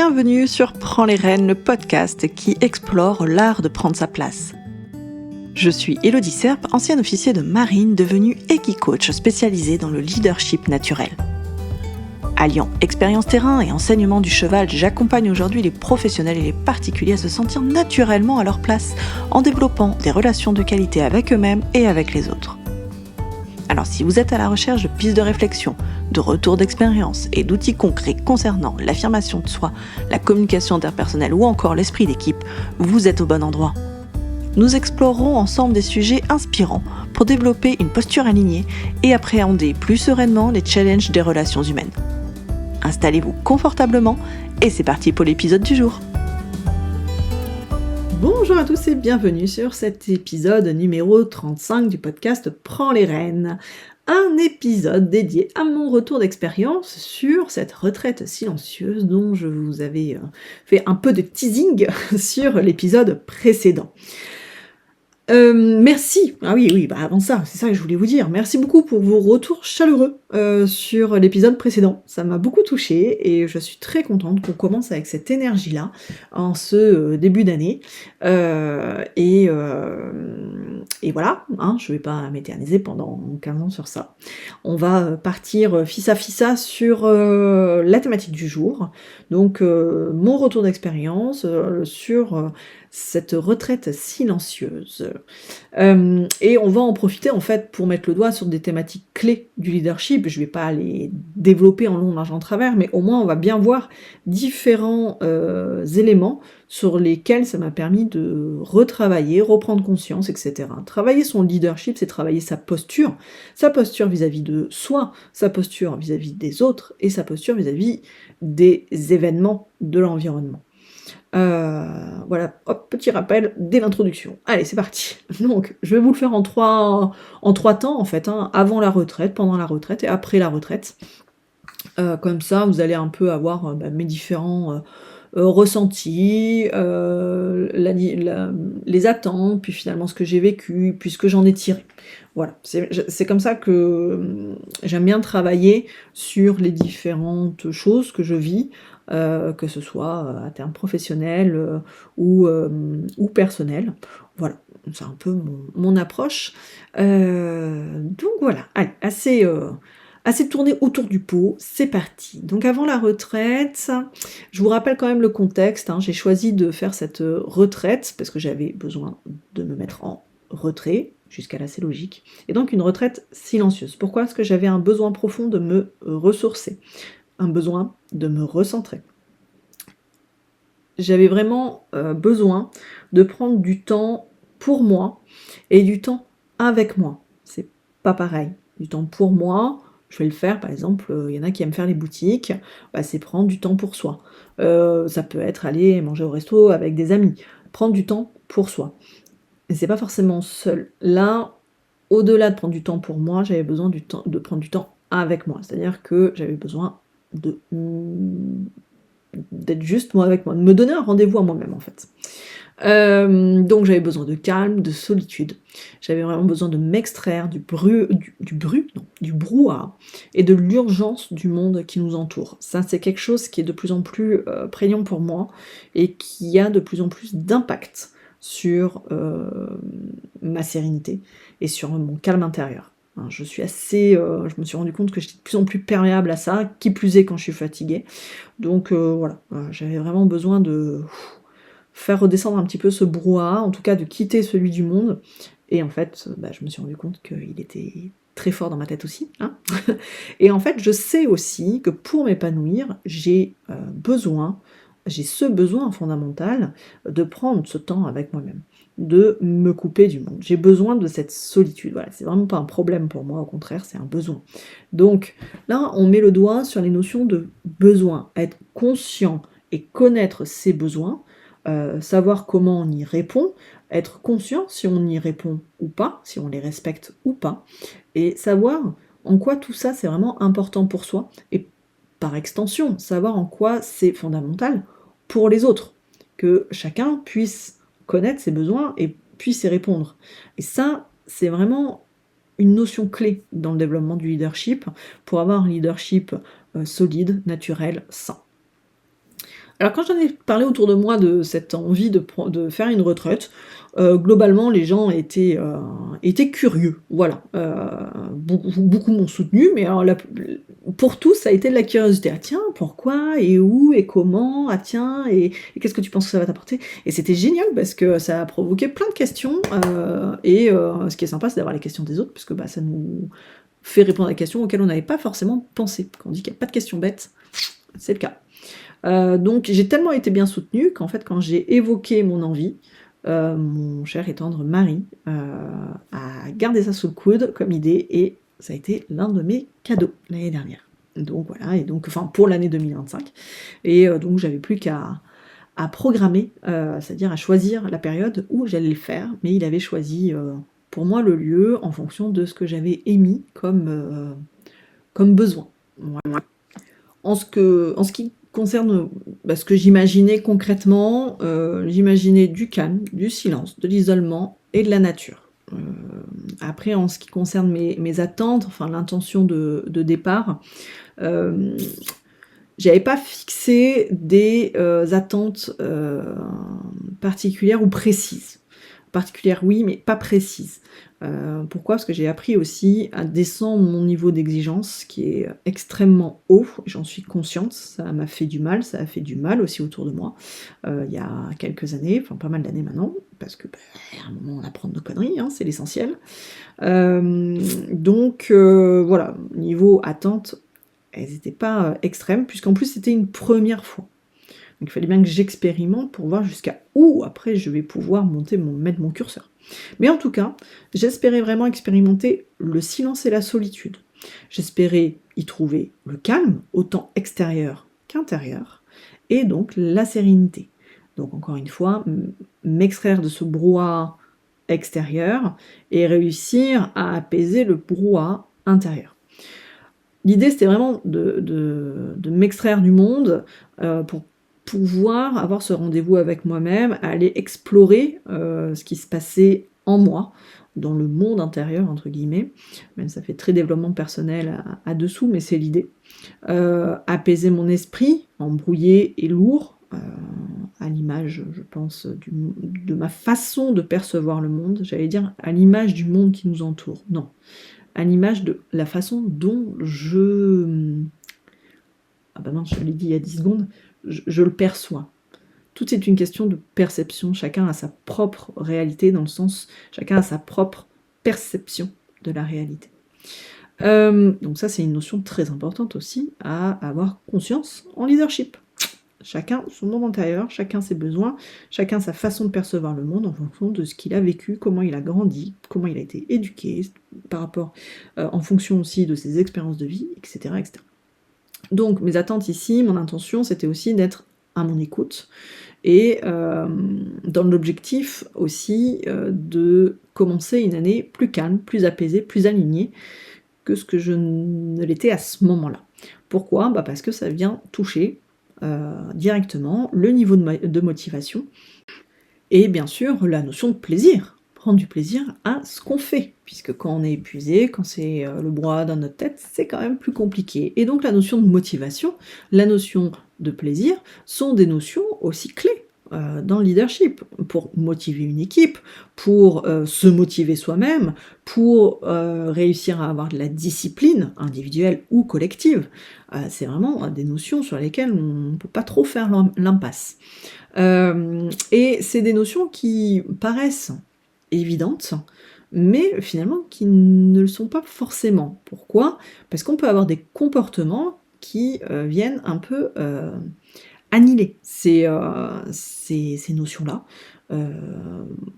Bienvenue sur Prends les rênes, le podcast qui explore l'art de prendre sa place. Je suis Élodie Serp, ancienne officier de marine devenue équicoach spécialisée dans le leadership naturel. Alliant expérience terrain et enseignement du cheval, j'accompagne aujourd'hui les professionnels et les particuliers à se sentir naturellement à leur place en développant des relations de qualité avec eux-mêmes et avec les autres. Alors si vous êtes à la recherche de pistes de réflexion, de retours d'expérience et d'outils concrets concernant l'affirmation de soi, la communication interpersonnelle ou encore l'esprit d'équipe, vous êtes au bon endroit. Nous explorerons ensemble des sujets inspirants pour développer une posture alignée et appréhender plus sereinement les challenges des relations humaines. Installez-vous confortablement et c'est parti pour l'épisode du jour. Bonjour à tous et bienvenue sur cet épisode numéro 35 du podcast Prends les rênes. Un épisode dédié à mon retour d'expérience sur cette retraite silencieuse dont je vous avais fait un peu de teasing sur l'épisode précédent. Merci. Avant ça, c'est ça que je voulais vous dire. Merci beaucoup pour vos retours chaleureux sur l'épisode précédent. Ça m'a beaucoup touchée et je suis très contente qu'on commence avec cette énergie-là en ce début d'année. Et voilà, je vais pas m'éterniser pendant 15 ans sur ça. On va partir fissa sur la thématique du jour. Donc mon retour d'expérience sur cette retraite silencieuse. Et on va en profiter en fait pour mettre le doigt sur des thématiques clés du leadership. Je vais pas les développer en long, large, en travers, mais au moins on va bien voir différents éléments sur lesquels ça m'a permis de retravailler, reprendre conscience, etc. Travailler son leadership, c'est travailler sa posture vis-à-vis de soi, sa posture vis-à-vis des autres et sa posture vis-à-vis des événements de l'environnement. Voilà, hop, petit rappel dès l'introduction. Allez, c'est parti. Donc, je vais vous le faire en trois temps, en fait, avant la retraite, pendant la retraite et après la retraite. Comme ça, vous allez un peu avoir mes différents ressentis, les attentes, puis finalement ce que j'ai vécu, puis ce que j'en ai tiré. Voilà, c'est comme ça que j'aime bien travailler sur les différentes choses que je vis, que ce soit à terme professionnel ou personnel. Voilà, c'est un peu mon approche. Donc voilà, allez, assez tourné autour du pot, c'est parti. Donc avant la retraite, je vous rappelle quand même le contexte, j'ai choisi de faire cette retraite parce que j'avais besoin de me mettre en retrait, jusqu'à là c'est logique, et donc une retraite silencieuse. Pourquoi ? Parce que j'avais un besoin profond de me ressourcer, un besoin de me recentrer. J'avais vraiment besoin de prendre du temps pour moi et du temps avec moi. C'est pas pareil. Du temps pour moi, je vais le faire, par exemple, il y en a qui aiment faire les boutiques, c'est prendre du temps pour soi. Ça peut être aller manger au resto avec des amis, prendre du temps pour soi. Et c'est pas forcément seul. Là, au-delà de prendre du temps pour moi, j'avais besoin de prendre du temps avec moi. C'est-à-dire que j'avais besoin d'être juste moi avec moi, de me donner un rendez-vous à moi-même en fait. Donc j'avais besoin de calme, de solitude. J'avais vraiment besoin de m'extraire du brouhaha et de l'urgence du monde qui nous entoure. Ça, c'est quelque chose qui est de plus en plus prégnant pour moi et qui a de plus en plus d'impact sur ma sérénité et sur mon calme intérieur. Je me suis rendu compte que j'étais de plus en plus perméable à ça, qui plus est quand je suis fatiguée. Donc voilà, j'avais vraiment besoin de faire redescendre un petit peu ce brouhaha, en tout cas de quitter celui du monde. Et en fait, je me suis rendu compte qu'il était très fort dans ma tête aussi. Et en fait, je sais aussi que pour m'épanouir, j'ai ce besoin fondamental de prendre ce temps avec moi-même, de me couper du monde. J'ai besoin de cette solitude. Voilà, c'est vraiment pas un problème pour moi, au contraire, c'est un besoin. Donc là, on met le doigt sur les notions de besoin, être conscient et connaître ses besoins, savoir comment on y répond, être conscient si on y répond ou pas, si on les respecte ou pas, et savoir en quoi tout ça c'est vraiment important pour soi, et par extension, savoir en quoi c'est fondamental pour les autres, que chacun puisse connaître ses besoins et puisse y répondre. Et ça, c'est vraiment une notion clé dans le développement du leadership pour avoir un leadership solide, naturel, sain. Alors quand j'en ai parlé autour de moi de cette envie de faire une retraite, globalement les gens étaient curieux, voilà. Beaucoup m'ont soutenu, mais alors pour tous ça a été de la curiosité. «Ah tiens, pourquoi? Et où? Et comment? Ah tiens, et qu'est-ce que tu penses que ça va t'apporter?» Et c'était génial parce que ça a provoqué plein de questions, ce qui est sympa, c'est d'avoir les questions des autres puisque, bah, ça nous fait répondre à des questions auxquelles on n'avait pas forcément pensé. Quand on dit qu'il y a pas de questions bêtes, c'est le cas. Donc j'ai tellement été bien soutenue qu'en fait, quand j'ai évoqué mon envie, mon cher et tendre mari, a gardé ça sous le coude comme idée et ça a été l'un de mes cadeaux l'année dernière. Donc voilà, et donc enfin pour l'année 2025, et donc j'avais plus qu'à programmer, c'est-à-dire à choisir la période où j'allais le faire, mais il avait choisi, pour moi le lieu en fonction de ce que j'avais émis comme besoin. Voilà. En ce qui concerne, bah, ce que j'imaginais concrètement, j'imaginais du calme, du silence, de l'isolement et de la nature. Après en ce qui concerne mes attentes, enfin l'intention de départ, hem, j'avais pas fixé des, attentes, particulières ou précises. Particulières oui, mais pas précises. Pourquoi? Parce que j'ai appris aussi à descendre mon niveau d'exigence qui est extrêmement haut, j'en suis consciente, ça m'a fait du mal, ça a fait du mal aussi autour de moi, il y a quelques années, enfin pas mal d'années maintenant, parce que, bah, à un moment on apprend de nos conneries, hein, c'est l'essentiel. Donc voilà, niveau attente, elles étaient pas, extrêmes, puisqu'en plus c'était une première fois. Donc il fallait bien que j'expérimente pour voir jusqu'à où après je vais pouvoir mettre mon curseur. Mais en tout cas, j'espérais vraiment expérimenter le silence et la solitude. J'espérais y trouver le calme, autant extérieur qu'intérieur, et donc la sérénité. Donc encore une fois, m'extraire de ce brouhaha extérieur et réussir à apaiser le brouhaha intérieur. L'idée, c'était vraiment de m'extraire du monde, pour pouvoir avoir ce rendez-vous avec moi-même, aller explorer, ce qui se passait en moi, dans le «monde intérieur» entre guillemets, même ça fait très développement personnel à dessous, mais c'est l'idée. Apaiser mon esprit, embrouillé et lourd, à l'image, je pense, de ma façon de percevoir le monde. J'allais dire à l'image du monde qui nous entoure. Non, à l'image de la façon dont ah bah mince, je l'ai dit il y a 10 secondes, je le perçois. Tout est une question de perception, chacun a sa propre réalité, dans le sens, chacun a sa propre perception de la réalité. Donc ça, c'est une notion très importante aussi à avoir conscience en leadership. Chacun son monde intérieur, chacun ses besoins, chacun sa façon de percevoir le monde en fonction de ce qu'il a vécu, comment il a grandi, comment il a été éduqué, par rapport, en fonction aussi de ses expériences de vie, et cetera, et cetera. Donc mes attentes ici, mon intention, c'était aussi d'être à mon écoute et dans l'objectif aussi, de commencer une année plus calme, plus apaisée, plus alignée que ce que je ne l'étais à ce moment-là. Pourquoi? Bah, parce que ça vient toucher, directement le niveau de motivation et bien sûr la notion de plaisir. Prendre du plaisir à ce qu'on fait, puisque quand on est épuisé, quand c'est, le brouhaha dans notre tête, c'est quand même plus compliqué. Et donc la notion de motivation, la notion de plaisir sont des notions aussi clés, dans le leadership. Pour motiver une équipe, pour, se motiver soi-même, pour, réussir à avoir de la discipline individuelle ou collective. C'est vraiment, des notions sur lesquelles on ne peut pas trop faire l'impasse. Et c'est des notions qui paraissent évidentes, mais finalement qui ne le sont pas forcément. Pourquoi? Parce qu'on peut avoir des comportements qui, viennent un peu, annihiler ces notions-là. Heu,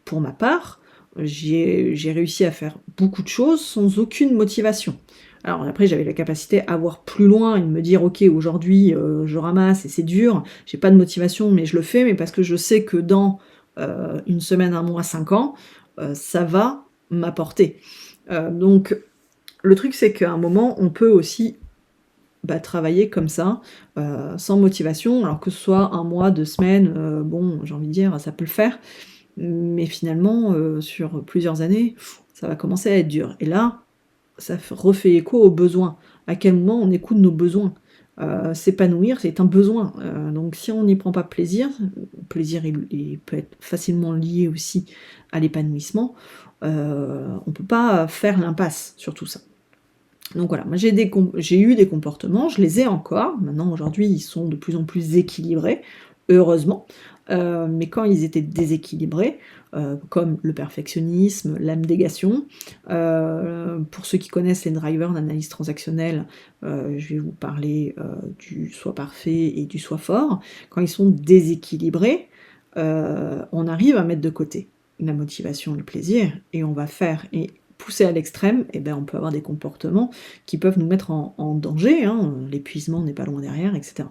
pour ma part, j'ai réussi à faire beaucoup de choses sans aucune motivation. Alors après, j'avais la capacité à voir plus loin et de me dire: «OK, aujourd'hui, je ramasse et c'est dur, j'ai pas de motivation, mais je le fais, mais parce que je sais que dans, 1 semaine, 1 mois, 5 ans, ça va m'apporter». Donc le truc, c'est qu'à un moment, on peut aussi, bah, travailler comme ça, sans motivation, alors que ce soit 1 mois, 2 semaines, bon, j'ai envie de dire, ça peut le faire, mais finalement, sur plusieurs années, ça va commencer à être dur et là, ça refait écho aux besoins. À quel moment on écoute nos besoins? s'épanouir, c'est un besoin. Donc si on n'y prend pas plaisir, le plaisir il peut être facilement lié aussi à l'épanouissement, on peut pas faire l'impasse sur tout ça. Donc voilà, moi j'ai eu des comportements, je les ai encore, maintenant aujourd'hui ils sont de plus en plus équilibrés, heureusement, mais quand ils étaient déséquilibrés, comme le perfectionnisme, l'abnégation, pour ceux qui connaissent les drivers d'analyse transactionnelle, je vais vous parler du soi parfait et du soi fort, quand ils sont déséquilibrés, on arrive à mettre de côté la motivation, le plaisir, et on va faire, et poussé à l'extrême, eh ben, on peut avoir des comportements qui peuvent nous mettre en danger, hein, l'épuisement n'est pas loin derrière, etc.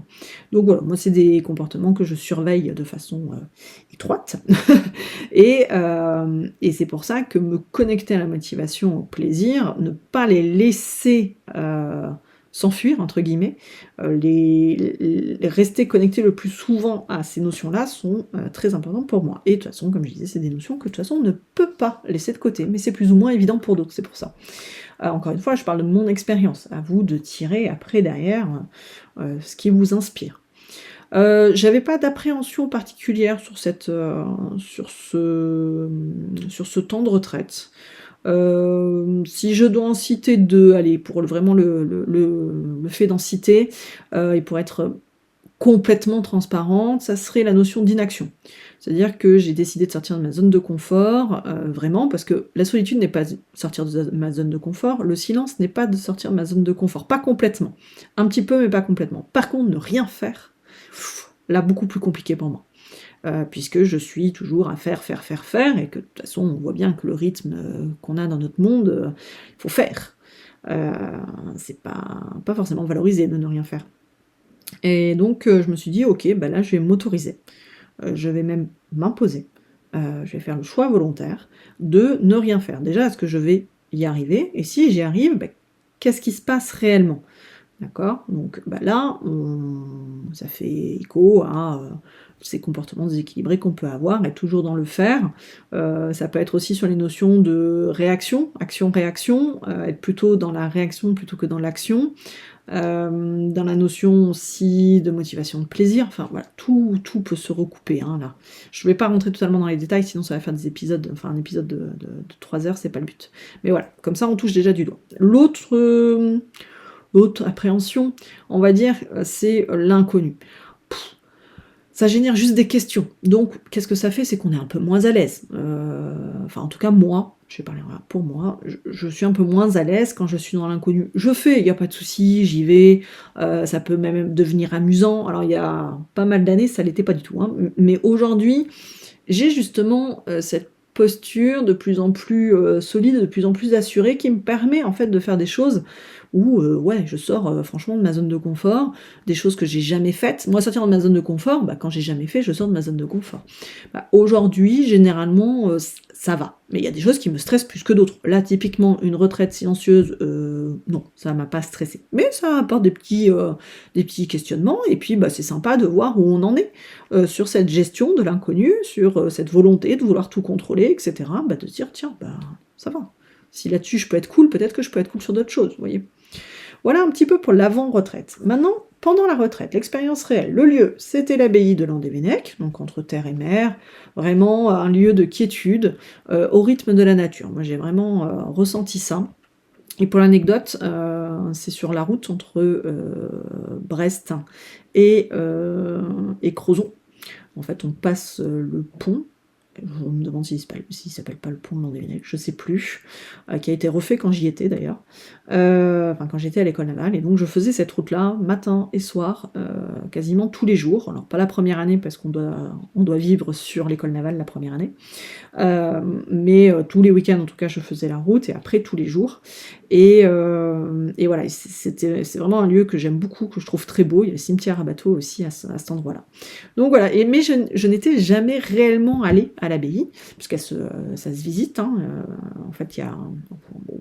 Donc voilà, moi c'est des comportements que je surveille de façon étroite, et c'est pour ça que me connecter à la motivation, au plaisir, ne pas les laisser s'enfuir, entre guillemets, rester connecté le plus souvent à ces notions-là sont très importantes pour moi. Et de toute façon, comme je disais, c'est des notions que de toute façon on ne peut pas laisser de côté, mais c'est plus ou moins évident pour d'autres, c'est pour ça. Encore une fois, je parle de mon expérience, à vous de tirer après, derrière, ce qui vous inspire. J'avais pas d'appréhension particulière sur ce temps de retraite. Si je dois en citer 2, allez, pour vraiment le fait d'en citer, et pour être complètement transparente, ça serait la notion d'inaction. C'est-à-dire que j'ai décidé de sortir de ma zone de confort, vraiment, parce que la solitude n'est pas sortir de ma zone de confort, le silence n'est pas de sortir de ma zone de confort, pas complètement. Un petit peu, mais pas complètement. Par contre, ne rien faire, là, beaucoup plus compliqué pour moi. Puisque je suis toujours à faire, et que de toute façon, on voit bien que le rythme qu'on a dans notre monde, il faut faire. C'est pas forcément valorisé de ne rien faire. Et donc, je me suis dit, ok, bah là, je vais m'autoriser. Je vais même m'imposer. Je vais faire le choix volontaire de ne rien faire. Déjà, est-ce que je vais y arriver? Et si j'y arrive, bah, qu'est-ce qui se passe réellement? D'accord? Donc bah là, ça fait écho à ces comportements déséquilibrés qu'on peut avoir, être toujours dans le faire. Ça peut être aussi sur les notions de réaction, action-réaction, être plutôt dans la réaction plutôt que dans l'action. Dans la notion aussi de motivation de plaisir, enfin voilà, tout peut se recouper, hein, là. Je vais pas rentrer totalement dans les détails, sinon ça va faire des épisodes, enfin un épisode de 3 heures, c'est pas le but. Mais voilà, comme ça on touche déjà du doigt. L'autre appréhension, on va dire, c'est l'inconnu. Ça génère juste des questions. Donc, qu'est-ce que ça fait? C'est qu'on est un peu moins à l'aise. Enfin, en tout cas, moi, je vais parler pour moi, je suis un peu moins à l'aise quand je suis dans l'inconnu. Je fais, il n'y a pas de souci, j'y vais, ça peut même devenir amusant. Alors, il y a pas mal d'années, ça l'était pas du tout, hein. Mais aujourd'hui, j'ai justement cette posture de plus en plus solide, de plus en plus assurée, qui me permet en fait de faire des choses où ouais, je sors franchement de ma zone de confort, des choses que j'ai jamais faites. Moi, sortir de ma zone de confort, bah, quand j'ai jamais fait, je sors de ma zone de confort. Bah, aujourd'hui, généralement, ça va. Mais il y a des choses qui me stressent plus que d'autres. Là, typiquement, une retraite silencieuse, non, ça m'a pas stressée. Mais ça apporte des petits questionnements, et puis bah, c'est sympa de voir où on en est sur cette gestion de l'inconnu, sur cette volonté de vouloir tout contrôler, etc. Bah, de se dire, tiens, bah, ça va. Si là-dessus je peux être cool, peut-être que je peux être cool sur d'autres choses, vous voyez. Voilà un petit peu pour l'avant-retraite. Maintenant, pendant la retraite, l'expérience réelle, le lieu, c'était l'abbaye de Landévennec, donc entre terre et mer, vraiment un lieu de quiétude, au rythme de la nature. Moi, j'ai vraiment ressenti ça. Et pour l'anecdote, c'est sur la route entre Brest et Crozon. En fait, on passe le pont. Je me demande s'il s'appelle pas le pont de Landévennec, je sais plus, qui a été refait quand j'y étais d'ailleurs, enfin quand j'étais à l'école navale, et donc je faisais cette route-là, matin et soir, quasiment tous les jours. Alors pas la première année, parce qu'on doit vivre sur l'école navale la première année, mais tous les week-ends en tout cas je faisais la route, et après tous les jours, et voilà, c'est vraiment un lieu que j'aime beaucoup, que je trouve très beau. Il y a le cimetière à bateau aussi à cet endroit-là. Donc voilà, mais je n'étais jamais réellement allée à l'abbaye, puisque ça se visite, hein. En fait,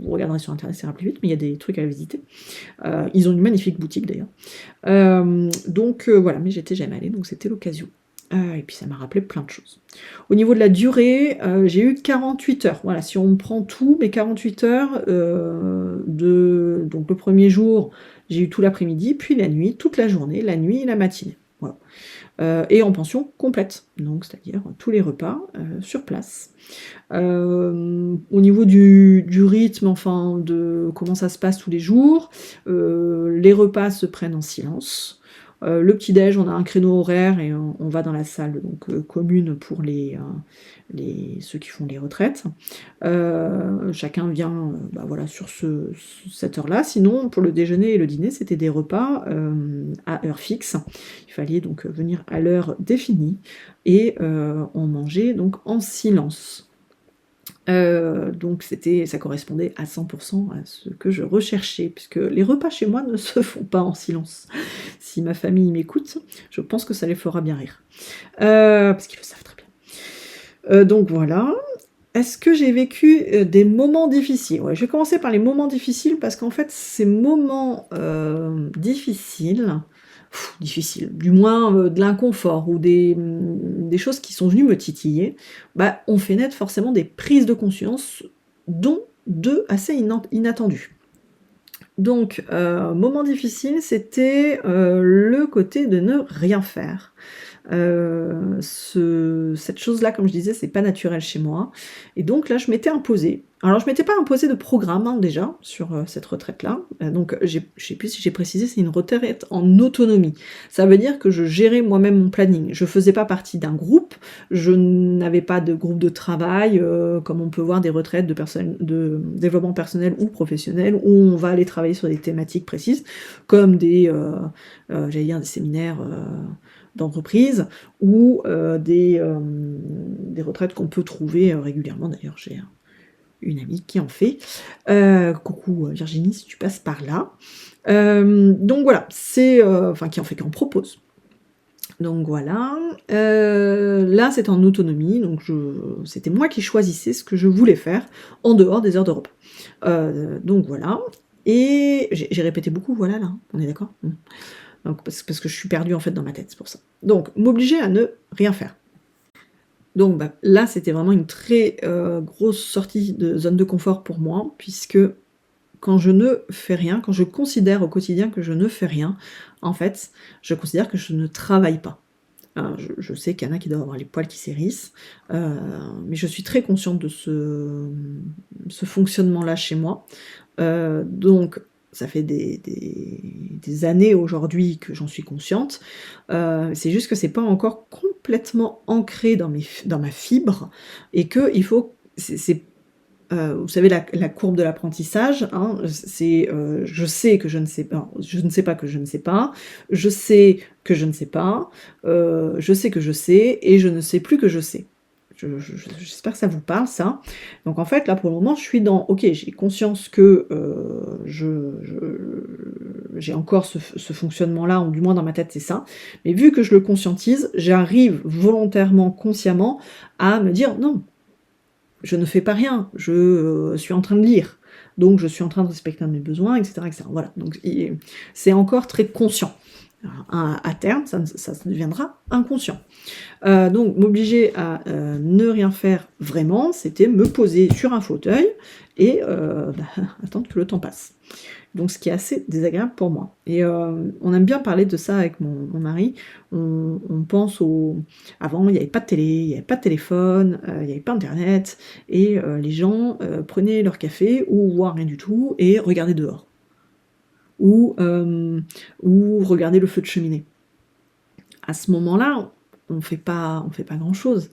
vous regarderez sur internet, ça ira plus vite, mais il y a des trucs à visiter. Ils ont une magnifique boutique d'ailleurs. Donc voilà, mais j'étais jamais allée, donc c'était l'occasion. Et puis ça m'a rappelé plein de choses. Au niveau de la durée, j'ai eu 48 heures. Voilà, si on prend tout, mes 48 heures, donc le premier jour, J'ai eu tout l'après-midi, puis la nuit, toute la journée, la nuit et la matinée. Voilà. Et en pension complète, donc c'est-à-dire tous les repas sur place. Au niveau du rythme, enfin de comment ça se passe tous les jours, les repas se prennent en silence. Le petit-déj, on a un créneau horaire et on va dans la salle donc, commune pour ceux qui font les retraites. Chacun vient voilà, sur cette heure-là. Sinon, pour le déjeuner et le dîner, c'était des repas à heure fixe. Il fallait donc venir à l'heure définie et on mangeait donc en silence. Donc ça correspondait à 100% à ce que je recherchais, puisque les repas chez moi ne se font pas en silence. Si ma famille m'écoute, je pense que ça les fera bien rire. Parce qu'ils le savent très bien. Donc voilà. Est-ce que j'ai vécu des moments difficiles? Ouais, je vais commencer par les moments difficiles, parce qu'en fait, ces moments difficiles, du moins de l'inconfort ou des choses qui sont venues me titiller, ont fait naître forcément des prises de conscience, dont deux assez inattendues. Donc, moment difficile, c'était le côté de ne rien faire. Cette chose-là, comme je disais, c'est pas naturel chez moi. Et donc là, je m'étais imposée. Alors, je m'étais pas imposée de programme déjà sur cette retraite-là. Donc, je sais plus si j'ai précisé, c'est une retraite en autonomie. Ça veut dire que je gérais moi-même mon planning. Je faisais pas partie d'un groupe. Je n'avais pas de groupe de travail, comme on peut voir des retraites de développement personnel ou professionnel, où on va aller travailler sur des thématiques précises, comme des séminaires d'entreprise ou des retraites qu'on peut trouver régulièrement. D'ailleurs, j'ai une amie qui en fait. Coucou Virginie, si tu passes par là. Donc voilà, qui en propose. Donc voilà, là c'est en autonomie, donc c'était moi qui choisissais ce que je voulais faire en dehors des heures de repas. Donc voilà, et j'ai répété beaucoup, voilà là, on est d'accord? Donc, parce que je suis perdue en fait dans ma tête, c'est pour ça. Donc, m'obliger à ne rien faire. Donc là, c'était vraiment une très grosse sortie de zone de confort pour moi, puisque quand je ne fais rien, quand je considère au quotidien que je ne fais rien, en fait, je considère que je ne travaille pas. Je sais qu'il y en a qui doivent avoir les poils qui s'hérissent, mais je suis très consciente de ce fonctionnement-là chez moi. Donc, ça fait des années aujourd'hui que j'en suis consciente. C'est juste que c'est pas encore complètement ancré dans ma fibre, et que il faut... vous savez, la courbe de l'apprentissage, hein, c'est je sais que je ne sais pas, je ne sais pas que je ne sais pas, je sais que je ne sais pas, je sais que je sais, et je ne sais plus que je sais. J'espère que ça vous parle, ça. Donc en fait, là, pour le moment, je suis dans... Ok, j'ai conscience que j'ai encore ce fonctionnement-là, ou du moins dans ma tête, c'est ça. Mais vu que je le conscientise, j'arrive volontairement, consciemment, à me dire, non, je ne fais pas rien, je suis en train de lire. Donc je suis en train de respecter mes besoins, etc. etc. Voilà, donc c'est encore très conscient. À terme, ça deviendra inconscient. Donc m'obliger à ne rien faire vraiment, c'était me poser sur un fauteuil et attendre que le temps passe. Donc ce qui est assez désagréable pour moi. Et on aime bien parler de ça avec mon mari. On pense Avant, il n'y avait pas de télé, il n'y avait pas de téléphone, il n'y avait pas internet, et les gens prenaient leur café, ou voire rien du tout, et regardaient dehors. Ou regardaient le feu de cheminée. À ce moment-là, on fait pas grand-chose.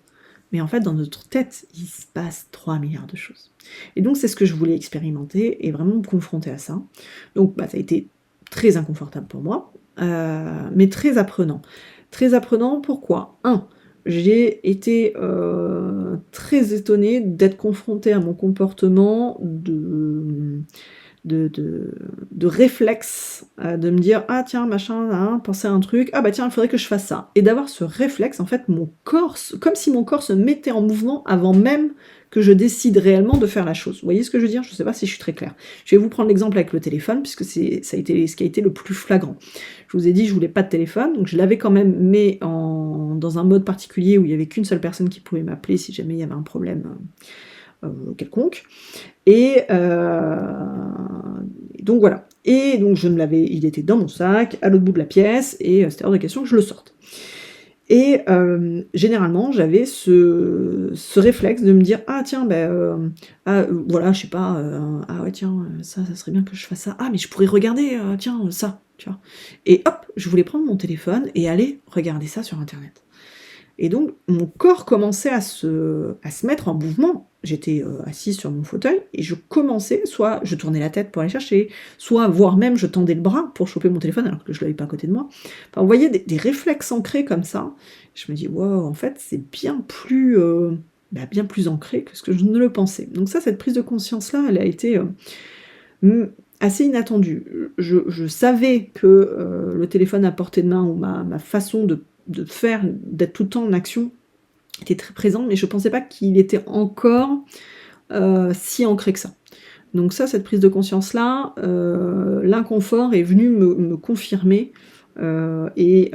Mais en fait, dans notre tête, il se passe 3 milliards de choses. Et donc, c'est ce que je voulais expérimenter, et vraiment me confronter à ça. Donc, ça a été très inconfortable pour moi, mais très apprenant. Très apprenant, pourquoi? J'ai été très étonnée d'être confrontée à mon comportement de réflexe, de me dire, ah tiens, machin, hein, penser à un truc, ah bah tiens, il faudrait que je fasse ça. Et d'avoir ce réflexe, en fait, mon corps, comme si mon corps se mettait en mouvement avant même que je décide réellement de faire la chose. Vous voyez ce que je veux dire? Je ne sais pas si je suis très claire. Je vais vous prendre l'exemple avec le téléphone, puisque ça a été ce qui a été le plus flagrant. Je vous ai dit, je voulais pas de téléphone, donc je l'avais quand même, mais dans un mode particulier où il n'y avait qu'une seule personne qui pouvait m'appeler si jamais il y avait un problème quelconque. Et donc voilà. Et donc il était dans mon sac, à l'autre bout de la pièce, et c'était hors de question que je le sorte. Et généralement, j'avais ce réflexe de me dire: «Ah tiens, voilà, je sais pas, ah ouais tiens, ça serait bien que je fasse ça. Ah mais je pourrais regarder, tiens, ça», tu vois? Et hop, je voulais prendre mon téléphone et aller regarder ça sur internet. Et donc mon corps commençait à se mettre en mouvement. J'étais, assise sur mon fauteuil et je commençais, soit je tournais la tête pour aller chercher, soit voire même je tendais le bras pour choper mon téléphone alors que je l'avais pas à côté de moi. Enfin, vous voyez des réflexes ancrés comme ça. Je me dis: «Waouh, en fait, c'est bien plus ancré que ce que je ne le pensais». Donc ça, cette prise de conscience-là, elle a été, mmh, assez inattendue. Je savais que, le téléphone à portée de main ou ma façon de faire, d'être tout le temps en action était très présent, mais je pensais pas qu'il était encore, si ancré que ça. Donc ça, cette prise de conscience-là, l'inconfort est venu me confirmer, et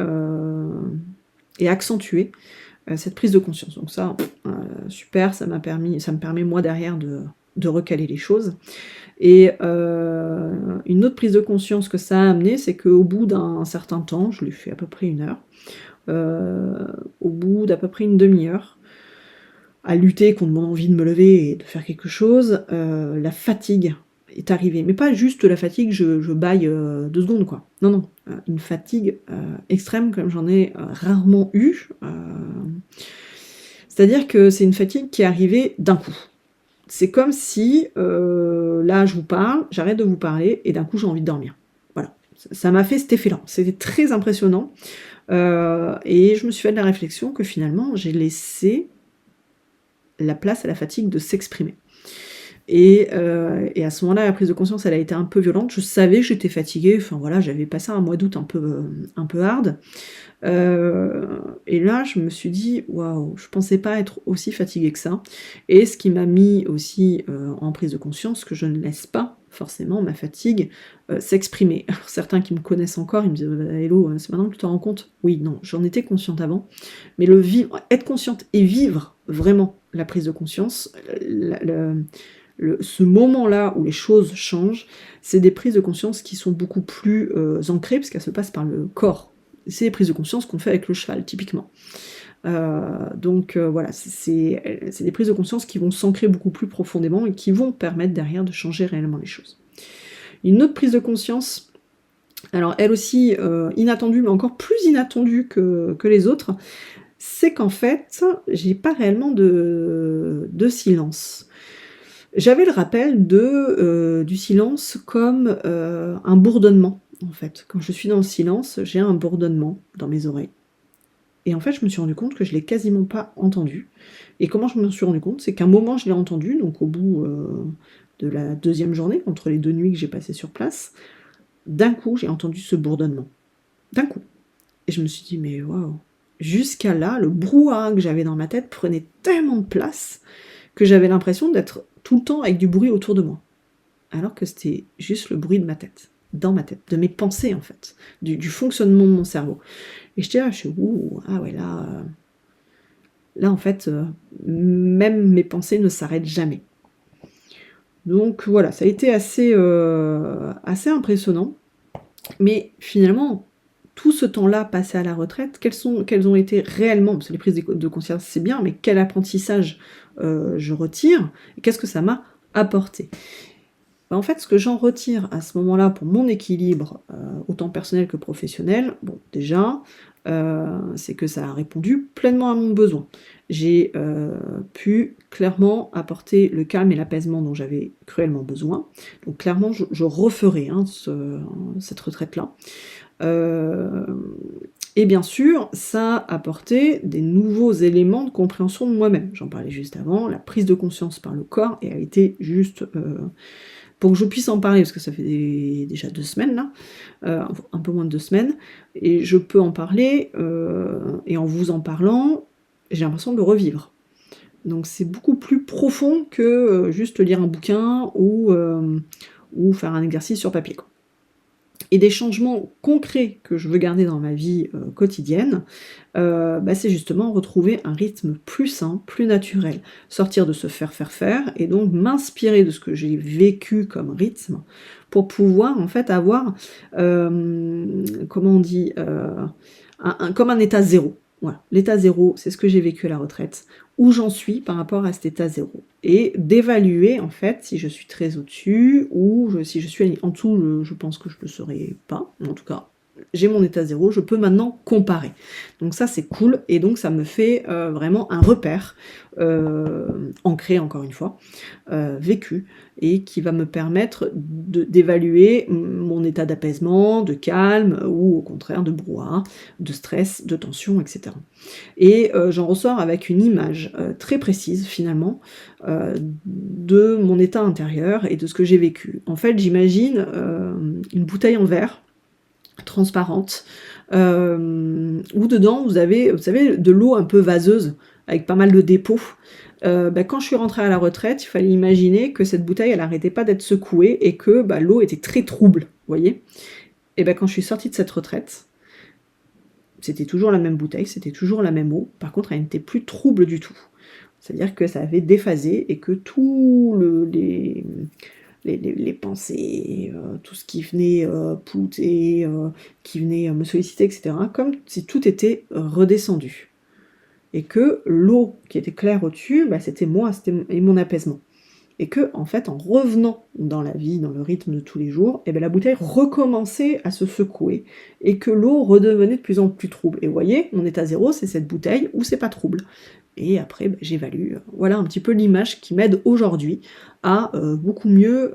accentuer, cette prise de conscience. Donc ça, super, ça me permet moi derrière de recaler les choses. Et une autre prise de conscience que ça a amené, c'est qu'au bout d'un certain temps, je l'ai fait à peu près 1 heure, au bout d'à peu près une demi-heure, à lutter contre mon envie de me lever et de faire quelque chose, la fatigue est arrivée. Mais pas juste la fatigue, je bâille, 2 secondes quoi. Non, non, une fatigue, extrême comme j'en ai, rarement eu, c'est-à-dire que c'est une fatigue qui est arrivée d'un coup. C'est comme si, là je vous parle, j'arrête de vous parler et d'un coup j'ai envie de dormir. Voilà, ça m'a fait cet effet-là. C'était très impressionnant, et je me suis fait de la réflexion que finalement j'ai laissé la place à la fatigue de s'exprimer. Et à ce moment-là, la prise de conscience, elle a été un peu violente. Je savais que j'étais fatiguée, enfin voilà, j'avais passé un mois d'août un peu hard. Et là, je me suis dit: «Waouh, je pensais pas être aussi fatiguée que ça», et ce qui m'a mis aussi, en prise de conscience que je ne laisse pas forcément ma fatigue, s'exprimer. Alors certains qui me connaissent encore, ils me disent: Hello, c'est maintenant que tu t'en rends compte?» Oui, non, j'en étais consciente avant, mais être consciente et vivre vraiment la prise de conscience, ce moment-là où les choses changent, c'est des prises de conscience qui sont beaucoup plus, ancrées parce qu'elles se passent par le corps. C'est des prises de conscience qu'on fait avec le cheval, typiquement. Donc voilà, c'est des prises de conscience qui vont s'ancrer beaucoup plus profondément et qui vont permettre derrière de changer réellement les choses. Une autre prise de conscience, alors elle aussi, inattendue, mais encore plus inattendue que les autres, c'est qu'en fait, j'ai pas réellement de silence. J'avais le rappel du silence comme, un bourdonnement, en fait. Quand je suis dans le silence, j'ai un bourdonnement dans mes oreilles. Et en fait, je me suis rendu compte que je l'ai quasiment pas entendu. Et comment je me suis rendu compte? C'est qu'à un moment, je l'ai entendu, donc au bout, de la 2e journée, entre les 2 nuits que j'ai passées sur place, d'un coup, j'ai entendu ce bourdonnement. D'un coup. Et je me suis dit: «Mais waouh!» Jusqu'à là, le brouhaha que j'avais dans ma tête prenait tellement de place que j'avais l'impression d'être tout le temps avec du bruit autour de moi. Alors que c'était juste le bruit de ma tête, dans ma tête, de mes pensées en fait, du fonctionnement de mon cerveau. Et j'étais là, je suis: «Ouh, ah ouais là en fait, même mes pensées ne s'arrêtent jamais». Donc voilà, ça a été assez impressionnant. Mais finalement, tout ce temps-là passé à la retraite, quelles ont été réellement, parce que les prises de conscience c'est bien, mais quel apprentissage, je retire et qu'est-ce que ça m'a apporté? Bah, en fait, ce que j'en retire à ce moment-là pour mon équilibre, autant personnel que professionnel, bon déjà, c'est que ça a répondu pleinement à mon besoin. J'ai, pu clairement apporter le calme et l'apaisement dont j'avais cruellement besoin. Donc clairement, je referai, hein, cette retraite-là. Et bien sûr, ça a apporté des nouveaux éléments de compréhension de moi-même. J'en parlais juste avant, la prise de conscience par le corps et a été juste, pour que je puisse en parler, parce que ça fait déjà 2 semaines là, un peu moins de 2 semaines, et je peux en parler, et en vous en parlant, j'ai l'impression de le revivre. Donc c'est beaucoup plus profond que, juste lire un bouquin ou faire un exercice sur papier, quoi. et des changements concrets que je veux garder dans ma vie quotidienne, c'est justement retrouver un rythme plus sain, plus naturel. Sortir de se faire et donc m'inspirer de ce que j'ai vécu comme rythme pour pouvoir en fait avoir, comment on dit, comme un état zéro. Voilà, l'état zéro, c'est ce que j'ai vécu à la retraite, où j'en suis par rapport à cet état zéro. Et d'évaluer en fait si je suis très au-dessus ou si je suis en dessous, je pense que je ne le serai pas, en tout cas j'ai mon état zéro, je peux maintenant comparer. Donc ça c'est cool et donc ça me fait vraiment un repère ancré encore une fois, vécu et qui va me permettre d'évaluer mon état d'apaisement, de calme ou au contraire de brouhaha, de stress, de tension, etc. Et j'en ressors avec une image très précise finalement de mon état intérieur et de ce que j'ai vécu. En fait j'imagine une bouteille en verre transparente, où dedans vous avez, vous savez, de l'eau un peu vaseuse, avec pas mal de dépôts. Quand je suis rentrée à la retraite, il fallait imaginer que cette bouteille, elle n'arrêtait pas d'être secouée et que l'eau était très trouble, vous voyez. Et quand je suis sortie de cette retraite, c'était toujours la même bouteille, c'était toujours la même eau, par contre elle n'était plus trouble du tout. C'est-à-dire que ça avait déphasé et que tous les pensées, tout ce qui venait pouter, qui venait me solliciter, etc., comme si tout était redescendu. Et que l'eau qui était claire au-dessus, c'était moi, c'était mon apaisement. Et que, en fait, en revenant dans la vie, dans le rythme de tous les jours, la bouteille recommençait à se secouer et que l'eau redevenait de plus en plus trouble. Et vous voyez, mon état zéro, c'est cette bouteille où c'est pas trouble. Et après, j'évalue. Voilà un petit peu l'image qui m'aide aujourd'hui à beaucoup mieux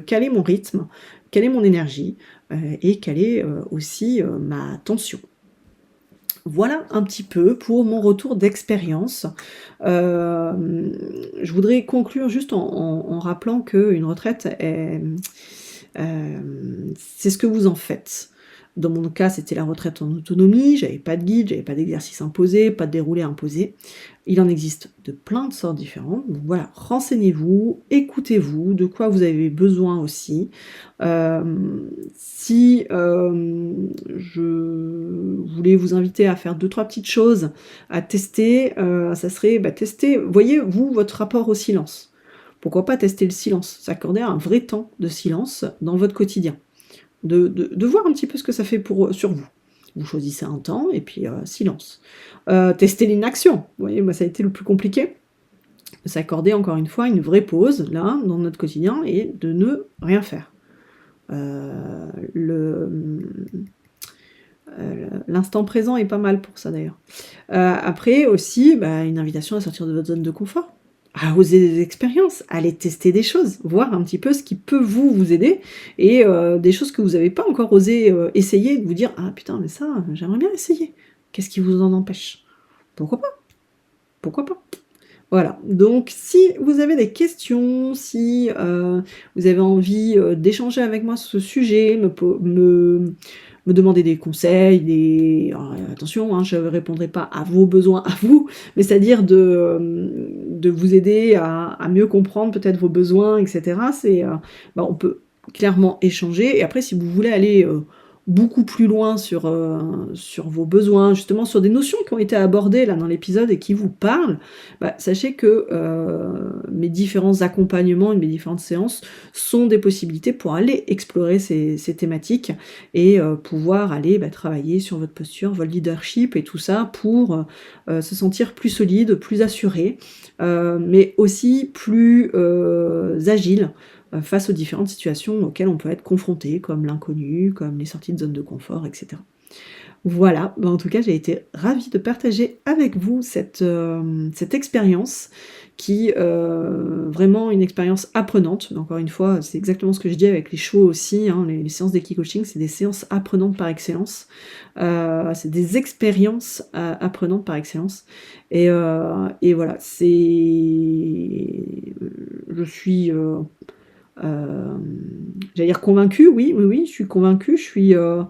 caler mon rythme, caler mon énergie et caler aussi ma tension. Voilà un petit peu pour mon retour d'expérience. Je voudrais conclure juste en rappelant qu'une retraite, c'est ce que vous en faites. Dans mon cas, c'était la retraite en autonomie, j'avais pas de guide, j'avais pas d'exercice imposé, pas de déroulé imposé. Il en existe de plein de sortes différentes. Donc voilà, renseignez-vous, écoutez-vous, de quoi vous avez besoin aussi. Si je voulais vous inviter à faire 2-3 petites choses à tester, ça serait tester, voyez, vous, votre rapport au silence. Pourquoi pas tester le silence, s'accorder un vrai temps de silence dans votre quotidien. De voir un petit peu ce que ça fait sur vous. Vous choisissez un temps et puis silence. Tester l'inaction, vous voyez, moi ça a été le plus compliqué. S'accorder encore une fois une vraie pause, là, dans notre quotidien, et de ne rien faire. L'instant présent est pas mal pour ça d'ailleurs. Après aussi, une invitation à sortir de votre zone de confort, à oser des expériences, à aller tester des choses, voir un petit peu ce qui peut vous aider, et des choses que vous n'avez pas encore osé essayer, de vous dire « Ah putain, mais ça, j'aimerais bien essayer. Qu'est-ce qui vous en empêche ?» Pourquoi pas? Pourquoi pas? Voilà, donc si vous avez des questions, si vous avez envie d'échanger avec moi sur ce sujet, me demander des conseils, alors, attention, hein, je ne répondrai pas à vos besoins à vous, mais c'est-à-dire de vous aider à mieux comprendre peut-être vos besoins, etc. On peut clairement échanger, et après si vous voulez aller beaucoup plus loin sur vos besoins, justement sur des notions qui ont été abordées là dans l'épisode et qui vous parlent, sachez que mes différents accompagnements et mes différentes séances sont des possibilités pour aller explorer ces thématiques et pouvoir aller travailler sur votre posture, votre leadership et tout ça pour se sentir plus solide, plus assuré, mais aussi plus agile face aux différentes situations auxquelles on peut être confronté, comme l'inconnu, comme les sorties de zone de confort, etc. Voilà, en tout cas j'ai été ravie de partager avec vous cette expérience qui vraiment une expérience apprenante. Encore une fois, c'est exactement ce que je dis avec les shows aussi, hein, les séances d'Equi-Coaching, c'est des séances apprenantes par excellence. C'est des expériences apprenantes par excellence. Et voilà, je suis j'allais dire convaincue, oui, je suis convaincue, je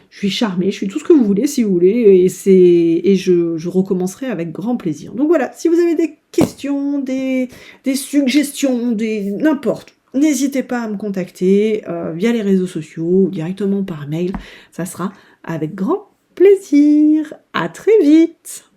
suis charmée, je suis tout ce que vous voulez si vous voulez, et je recommencerai avec grand plaisir. Donc voilà, si vous avez des questions, des suggestions, n'importe, n'hésitez pas à me contacter via les réseaux sociaux ou directement par mail, ça sera avec grand plaisir. À très vite!